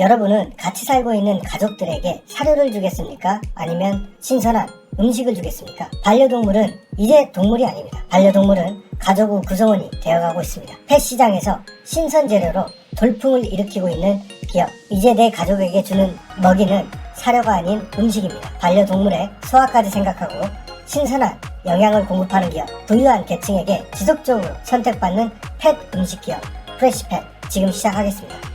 여러분은 같이 살고 있는 가족들에게 사료를 주겠습니까? 아니면 신선한 음식을 주겠습니까? 반려동물은 이제 동물이 아닙니다. 반려동물은 가족의 구성원이 되어가고 있습니다. 펫 시장에서 신선 재료로 돌풍을 일으키고 있는 기업. 이제 내 가족에게 주는 먹이는 사료가 아닌 음식입니다. 반려동물의 소화까지 생각하고 신선한 영양을 공급하는 기업. 부유한 계층에게 지속적으로 선택받는 펫 음식 기업 프레시펫 지금 시작하겠습니다.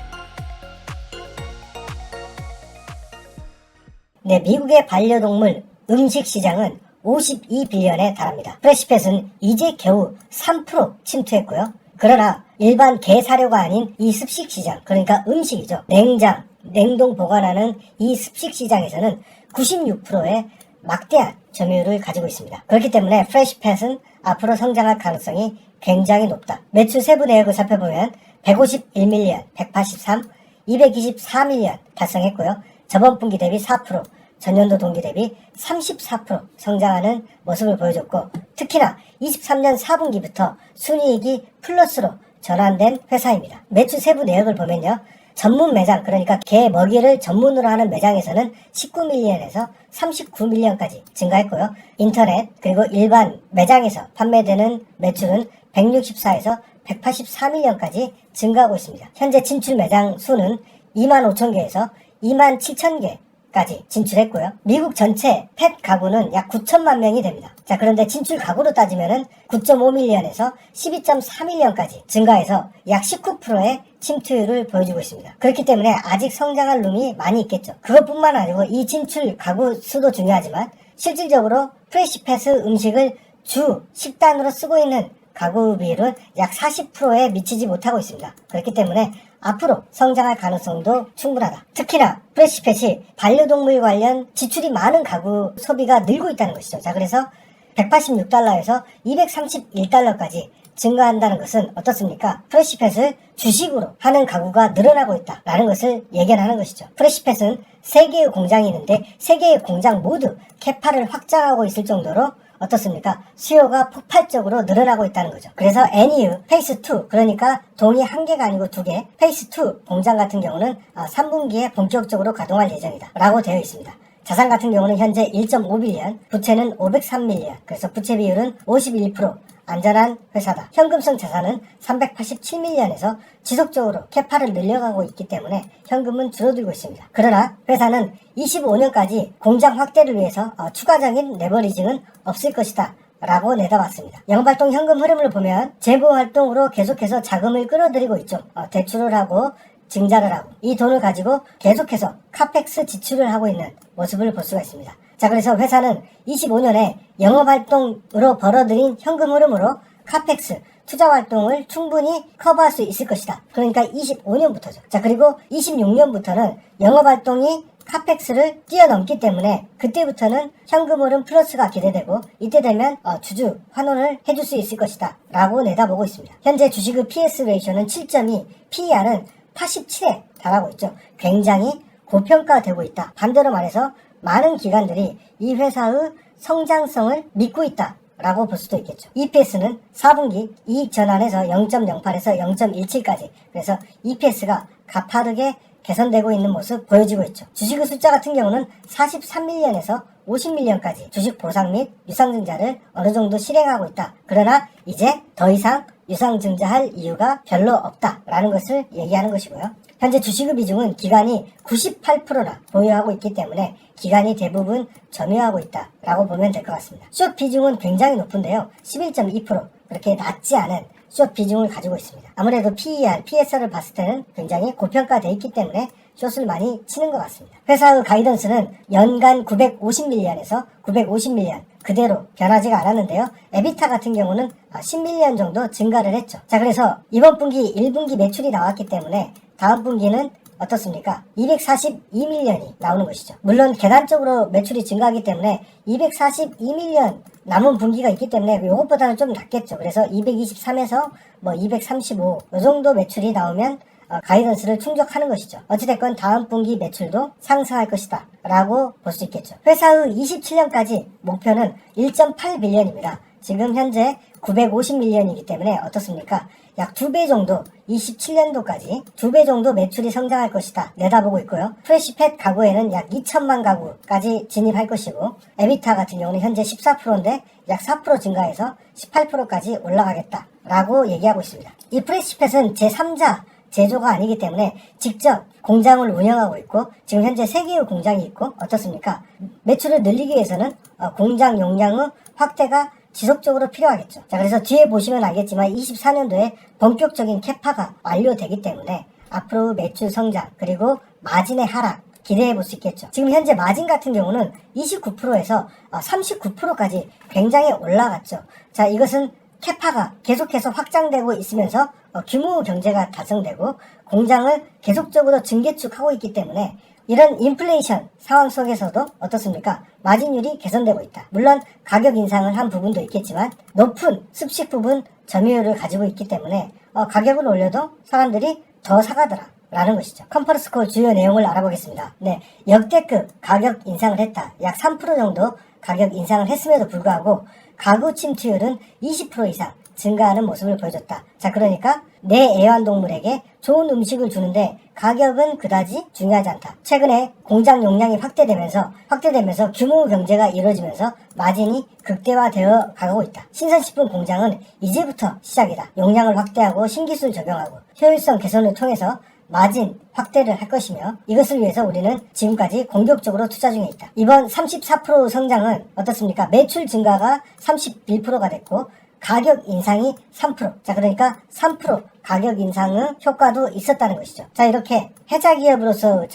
네, 미국의 반려동물 음식 시장은 52빌리언에 달합니다. 프레시펫은 이제 겨우 3% 침투했고요. 그러나 일반 개 사료가 아닌 이 습식 시장, 그러니까 음식이죠. 냉동 보관하는 이 습식 시장에서는 96%의 막대한 점유율을 가지고 있습니다. 그렇기 때문에 프레시펫은 앞으로 성장할 가능성이 굉장히 높다. 매출 세부 내역을 살펴보면 151밀리언, 183, 224밀리언 달성했고요. 저번 분기 대비 4%, 전년도 동기 대비 34% 성장하는 모습을 보여줬고, 특히나 23년 4분기부터 순이익이 플러스로 전환된 회사입니다. 매출 세부 내역을 보면요. 전문 매장, 그러니까 개 먹이를 전문으로 하는 매장에서는 19밀리언에서 39밀리언까지 증가했고요. 인터넷 그리고 일반 매장에서 판매되는 매출은 164에서 184밀리언까지 증가하고 있습니다. 현재 진출 매장 수는 25,000개에서 27,000개까지 진출했고요. 미국 전체 펫 가구는 약 9천만 명이 됩니다. 자, 그런데 진출 가구로 따지면은 9.5밀리언에서 12.4밀리언까지 증가해서 약 19%의 침투율을 보여주고 있습니다. 그렇기 때문에 아직 성장할 룸이 많이 있겠죠. 그것뿐만 아니고 이 진출 가구 수도 중요하지만 실질적으로 프레시펫 음식을 주 식단으로 쓰고 있는 가구 비율은 약 40%에 미치지 못하고 있습니다. 그렇기 때문에 앞으로 성장할 가능성도 충분하다. 특히나 프레시펫이 반려동물 관련 지출이 많은 가구 소비가 늘고 있다는 것이죠. 자, 그래서 186달러에서 231달러까지 증가한다는 것은 어떻습니까? 프레시펫을 주식으로 하는 가구가 늘어나고 있다라는 것을 예견하는 것이죠. 프레시펫은 3개의 공장이 있는데 3개의 공장 모두 캐파를 확장하고 있을 정도로 어떻습니까? 수요가 폭발적으로 늘어나고 있다는 거죠. 그래서 NEU 페이스 2, 그러니까 돈이 1개가 아니고 2개, 페이스 2 공장 같은 경우는 3분기에 본격적으로 가동할 예정이다 라고 되어 있습니다. 자산 같은 경우는 현재 1.5빌리언, 부채는 503밀리언, 그래서 부채 비율은 51%, 안전한 회사다. 현금성 자산은 387밀리언에서 지속적으로 캐파를 늘려가고 있기 때문에 현금은 줄어들고 있습니다. 그러나 회사는 25년까지 공장 확대를 위해서 추가적인 레버리징은 없을 것이다 라고 내다봤습니다. 영업활동 현금 흐름을 보면 재무활동으로 계속해서 자금을 끌어들이고 있죠. 대출을 하고 증자를 하고 이 돈을 가지고 계속해서 카펙스 지출을 하고 있는 모습을 볼 수가 있습니다. 자, 그래서 회사는 25년에 영업활동으로 벌어들인 현금 흐름으로 카펙스 투자활동을 충분히 커버할 수 있을 것이다. 그러니까 25년부터죠. 자, 그리고 26년부터는 영업활동이 카펙스를 뛰어넘기 때문에 그때부터는 현금 흐름 플러스가 기대되고 이때 되면 주주 환원을 해줄 수 있을 것이다 라고 내다보고 있습니다. 현재 주식의 PS 레이쇼는 7.2, PER은 87에 달하고 있죠. 굉장히 고평가되고 있다. 반대로 말해서 많은 기관들이 이 회사의 성장성을 믿고 있다 라고 볼 수도 있겠죠. EPS는 4분기 이익 전환에서 0.08에서 0.17까지, 그래서 EPS가 가파르게 개선되고 있는 모습 보여지고 있죠. 주식의 숫자 같은 경우는 43밀리언에서 50밀리언까지 주식 보상 및 유상증자를 어느 정도 실행하고 있다. 그러나 이제 더 이상 유상증자할 이유가 별로 없다라는 것을 얘기하는 것이고요. 현재 주식의 비중은 기관이 98%나 보유하고 있기 때문에 기관이 대부분 점유하고 있다라고 보면 될 것 같습니다. 숏 비중은 굉장히 높은데요. 11.2%, 그렇게 낮지 않은 숏 비중을 가지고 있습니다. 아무래도 PER, PSR을 봤을 때는 굉장히 고평가되어 있기 때문에 숏을 많이 치는 것 같습니다. 회사의 가이던스는 연간 950밀리언에서 950밀리언 그대로 변하지가 않았는데요. 에비타 같은 경우는 10밀리언 정도 증가를 했죠. 자, 그래서 이번 분기 1분기 매출이 나왔기 때문에 다음 분기는 어떻습니까? 242밀리언이 나오는 것이죠. 물론 계단적으로 매출이 증가하기 때문에 242밀리언 남은 분기가 있기 때문에 이것보다는 좀 낮겠죠. 그래서 223에서 235 이 정도 매출이 나오면 가이던스를 충족하는 것이죠. 어찌됐건 다음 분기 매출도 상승할 것이다 라고 볼 수 있겠죠. 회사의 27년까지 목표는 1.8빌리언입니다. 지금 현재 950밀리언이기 때문에 어떻습니까? 약 2배 정도 27년도까지 2배 정도 매출이 성장할 것이다 내다보고 있고요. 프레시팻 가구에는 약 2천만 가구까지 진입할 것이고 에비타 같은 경우는 현재 14%인데 약 4% 증가해서 18%까지 올라가겠다라고 얘기하고 있습니다. 이 프레시팻은 제3자 제조가 아니기 때문에 직접 공장을 운영하고 있고 지금 현재 3개의 공장이 있고 어떻습니까? 매출을 늘리기 위해서는 공장 용량의 확대가 지속적으로 필요하겠죠. 자, 그래서 뒤에 보시면 알겠지만 24년도에 본격적인 캐파가 완료되기 때문에 앞으로 매출 성장 그리고 마진의 하락 기대해 볼 수 있겠죠. 지금 현재 마진 같은 경우는 29%에서 39%까지 굉장히 올라갔죠. 자, 이것은 캐파가 계속해서 확장되고 있으면서 규모 경제가 달성되고 공장을 계속적으로 증개축하고 있기 때문에 이런 인플레이션 상황 속에서도 어떻습니까? 마진율이 개선되고 있다. 물론 가격 인상을 한 부분도 있겠지만 높은 습식 부분 점유율을 가지고 있기 때문에 가격을 올려도 사람들이 더 사가더라 라는 것이죠. 컨퍼런스콜 주요 내용을 알아보겠습니다. 네, 역대급 가격 인상을 했다. 약 3% 정도 가격 인상을 했음에도 불구하고 가구 침투율은 20% 이상 증가하는 모습을 보여줬다. 자, 그러니까 내 애완동물에게 좋은 음식을 주는데 가격은 그다지 중요하지 않다. 최근에 공장 용량이 확대되면서 규모 경제가 이루어지면서 마진이 극대화되어 가고 있다. 신선식품 공장은 이제부터 시작이다. 용량을 확대하고 신기술 적용하고 효율성 개선을 통해서 마진 확대를 할 것이며 이것을 위해서 우리는 지금까지 공격적으로 투자 중에 있다. 이번 34% 성장은 어떻습니까? 매출 증가가 31%가 됐고 가격 인상이 3%. 자, 그러니까 3% 가격 인상의 효과도 있었다는 것이죠. 자, 이렇게 해자 기업으로서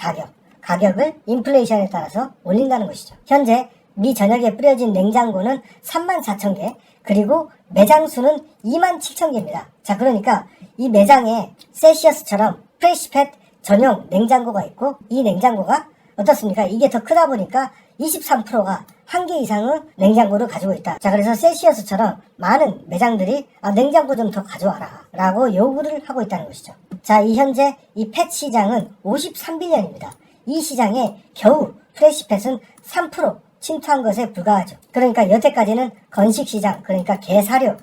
가격을 인플레이션에 따라서 올린다는 것이죠. 현재 미 전역에 뿌려진 냉장고는 34,000개, 그리고 매장 수는 27,000개입니다. 자, 그러니까 이 매장에 셀시어스처럼 프레시팻 전용 냉장고가 있고 이 냉장고가 어떻습니까? 이게 더 크다 보니까 23%가 한 개 이상의 냉장고를 가지고 있다. 자, 그래서 셀시어스처럼 많은 매장들이 냉장고 좀 더 가져와라 라고 요구를 하고 있다는 것이죠. 자, 이 현재 이 펫 시장은 53빌리언입니다. 이 시장에 겨우 프레시팻은 3% 침투한 것에 불과하죠. 그러니까 여태까지는 건식 시장, 그러니까 개 사료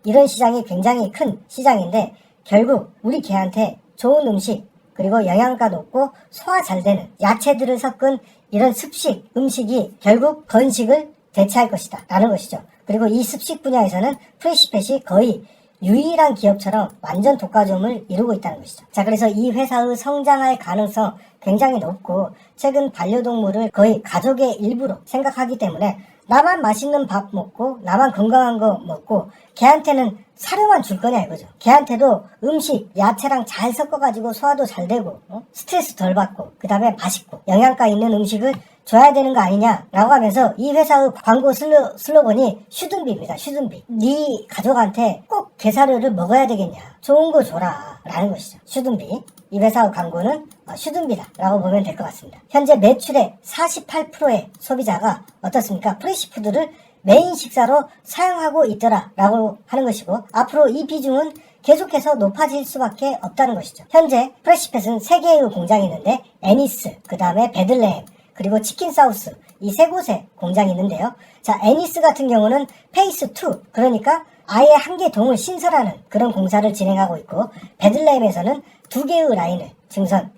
이런 시장이 굉장히 큰 시장인데 결국 우리 개한테 좋은 음식 그리고 영양가 높고 소화 잘 되는 야채들을 섞은 이런 습식 음식이 결국 건식을 대체할 것이다 라는 것이죠. 그리고 이 습식 분야에서는 프레시팻이 거의 유일한 기업처럼 완전 독과점을 이루고 있다는 것이죠. 자, 그래서 이 회사의 성장할 가능성 굉장히 높고 최근 반려동물을 거의 가족의 일부로 생각하기 때문에 나만 맛있는 밥 먹고 나만 건강한 거 먹고 걔한테는 사료만 줄 거냐 이거죠. 걔한테도 음식 야채랑 잘 섞어가지고 소화도 잘 되고 스트레스 덜 받고 그 다음에 맛있고 영양가 있는 음식을 줘야 되는 거 아니냐라고 하면서 이 회사의 광고 슬로건이 슈든비입니다. 슈든비. 네 가족한테 꼭 게사료를 먹어야 되겠냐. 좋은 거 줘라 라는 것이죠. 슈든비. 이 회사의 광고는 슈든비다 라고 보면 될 것 같습니다. 현재 매출의 48%의 소비자가 어떻습니까? 프레시푸드를 메인 식사로 사용하고 있더라 라고 하는 것이고 앞으로 이 비중은 계속해서 높아질 수밖에 없다는 것이죠. 현재 프레시팻은 3개의 공장이 있는데 애니스, 그 다음에 베들레헴, 그리고 치킨 사우스 이 3곳에 공장이 있는데요. 자, 애니스 같은 경우는 페이스 2 그러니까 아예 한 개 동을 신설하는 그런 공사를 진행하고 있고 베들레헴에서는 2개의 라인을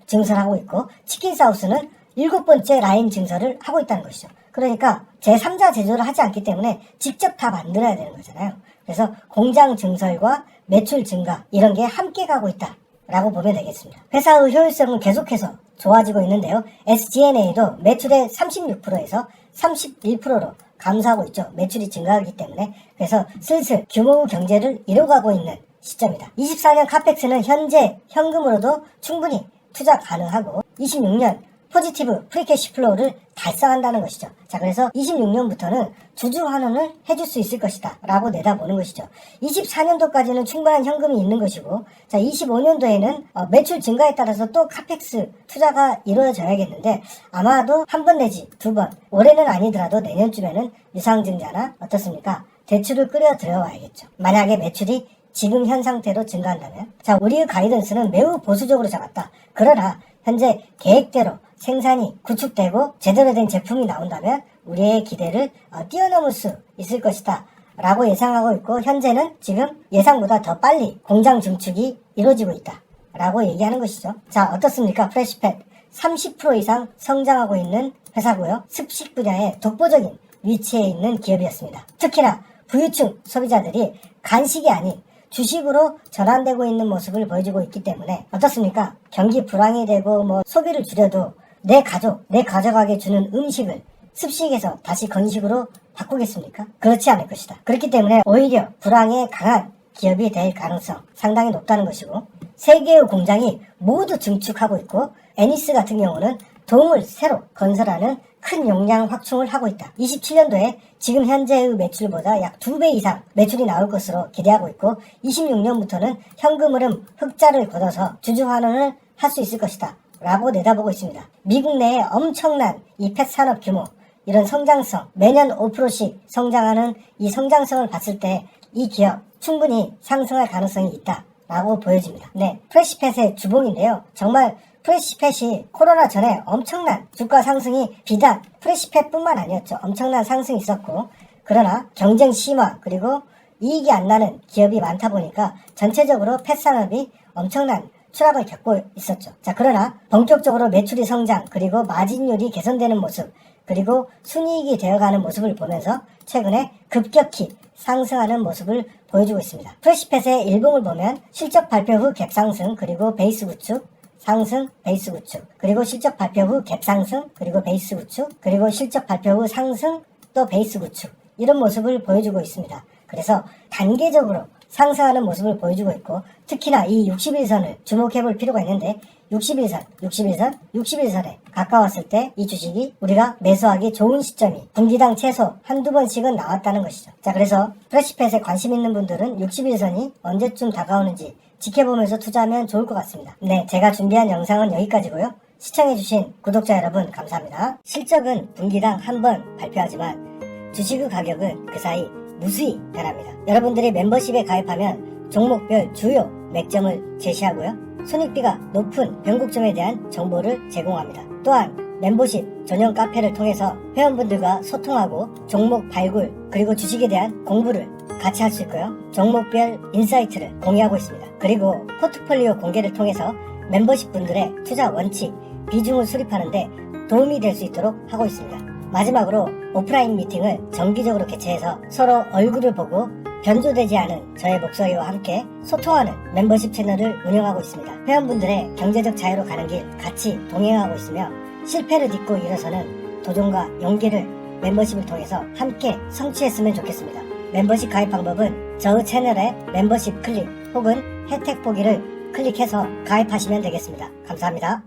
증설하고 있고 치킨 사우스는 7번째 라인 증설을 하고 있다는 것이죠. 그러니까 제3자 제조를 하지 않기 때문에 직접 다 만들어야 되는 거잖아요. 그래서 공장 증설과 매출 증가 이런 게 함께 가고 있다 라고 보면 되겠습니다. 회사의 효율성은 계속해서 좋아지고 있는데요. SG&A도 매출의 36%에서 31%로 감소하고 있죠. 매출이 증가하기 때문에. 그래서 슬슬 규모 경제를 이뤄가고 있는 시점이다. 24년 카펙스는 현재 현금으로도 충분히 투자 가능하고 26년 포지티브 프리캐시 플로우를 달성한다는 것이죠. 자, 그래서 26년부터는 주주 환원을 해줄 수 있을 것이다 라고 내다보는 것이죠. 24년도까지는 충분한 현금이 있는 것이고 자 25년도에는 매출 증가에 따라서 또 카펙스 투자가 이루어져야겠는데 아마도 한 번 내지 2번 올해는 아니더라도 내년쯤에는 유상증자나 어떻습니까? 대출을 끌어 들여와야겠죠. 만약에 매출이 지금 현 상태로 증가한다면 자 우리의 가이던스는 매우 보수적으로 잡았다. 그러나 현재 계획대로 생산이 구축되고 제대로 된 제품이 나온다면 우리의 기대를 뛰어넘을 수 있을 것이다 라고 예상하고 있고, 현재는 지금 예상보다 더 빨리 공장 증축이 이루어지고 있다 라고 얘기하는 것이죠. 자, 어떻습니까? 프레시팻 30% 이상 성장하고 있는 회사고요. 습식 분야의 독보적인 위치에 있는 기업이었습니다. 특히나 부유층 소비자들이 간식이 아닌 주식으로 전환되고 있는 모습을 보여주고 있기 때문에 어떻습니까? 경기 불황이 되고 소비를 줄여도 내 가족, 내 가져가게 주는 음식을 습식에서 다시 건식으로 바꾸겠습니까? 그렇지 않을 것이다. 그렇기 때문에 오히려 불황에 강한 기업이 될 가능성 상당히 높다는 것이고, 3개의 공장이 모두 증축하고 있고, 애니스 같은 경우는 동을 새로 건설하는 큰 용량 확충을 하고 있다. 27년도에 지금 현재의 매출보다 약 2배 이상 매출이 나올 것으로 기대하고 있고, 26년부터는 현금 흐름 흑자를 거둬서 주주환원을 할 수 있을 것이다 라고 내다보고 있습니다. 미국 내에 엄청난 이 펫 산업 규모, 이런 성장성, 매년 5%씩 성장하는 이 성장성을 봤을 때 이 기업 충분히 상승할 가능성이 있다 라고 보여집니다. 네, 프레시팻의 주봉인데요. 정말 프레시팻이 코로나 전에 엄청난 주가 상승이 비단 프레시팻뿐만 아니었죠. 엄청난 상승이 있었고, 그러나 경쟁 심화 그리고 이익이 안 나는 기업이 많다 보니까 전체적으로 펫 산업이 엄청난 추락을 겪고 있었죠. 자, 그러나 본격적으로 매출이 성장 그리고 마진율이 개선되는 모습, 그리고 순이익이 되어가는 모습을 보면서 최근에 급격히 상승하는 모습을 보여주고 있습니다. 프레시팻의 일봉을 보면 실적 발표 후 갭 상승, 그리고 베이스 구축, 상승, 베이스 구축, 그리고 실적 발표 후 갭 상승, 그리고 베이스 구축, 그리고 실적 발표 후 상승, 또 베이스 구축, 이런 모습을 보여주고 있습니다. 그래서 단계적으로 상승하는 모습을 보여주고 있고, 특히나 이 61선을 주목해볼 필요가 있는데, 61선에 가까웠을 때 이 주식이 우리가 매수하기 좋은 시점이 분기당 최소 한두 번씩은 나왔다는 것이죠. 자, 그래서 프레시팻에 관심 있는 분들은 61선이 언제쯤 다가오는지 지켜보면서 투자하면 좋을 것 같습니다. 네, 제가 준비한 영상은 여기까지고요. 시청해주신 구독자 여러분 감사합니다. 실적은 분기당 한 번 발표하지만 주식의 가격은 그 사이 무수히 변합니다. 여러분들이 멤버십에 가입하면 종목별 주요 맥점을 제시하고요. 손익비가 높은 변곡점에 대한 정보를 제공합니다. 또한 멤버십 전용 카페를 통해서 회원분들과 소통하고 종목 발굴 그리고 주식에 대한 공부를 같이 할 수 있고요. 종목별 인사이트를 공유하고 있습니다. 그리고 포트폴리오 공개를 통해서 멤버십 분들의 투자 원칙, 비중을 수립하는데 도움이 될 수 있도록 하고 있습니다. 마지막으로 오프라인 미팅을 정기적으로 개최해서 서로 얼굴을 보고 변조되지 않은 저의 목소리와 함께 소통하는 멤버십 채널을 운영하고 있습니다. 회원분들의 경제적 자유로 가는 길 같이 동행하고 있으며, 실패를 딛고 일어서는 도전과 용기를 멤버십을 통해서 함께 성취했으면 좋겠습니다. 멤버십 가입 방법은 저의 채널에 멤버십 클릭 혹은 혜택 보기를 클릭해서 가입하시면 되겠습니다. 감사합니다.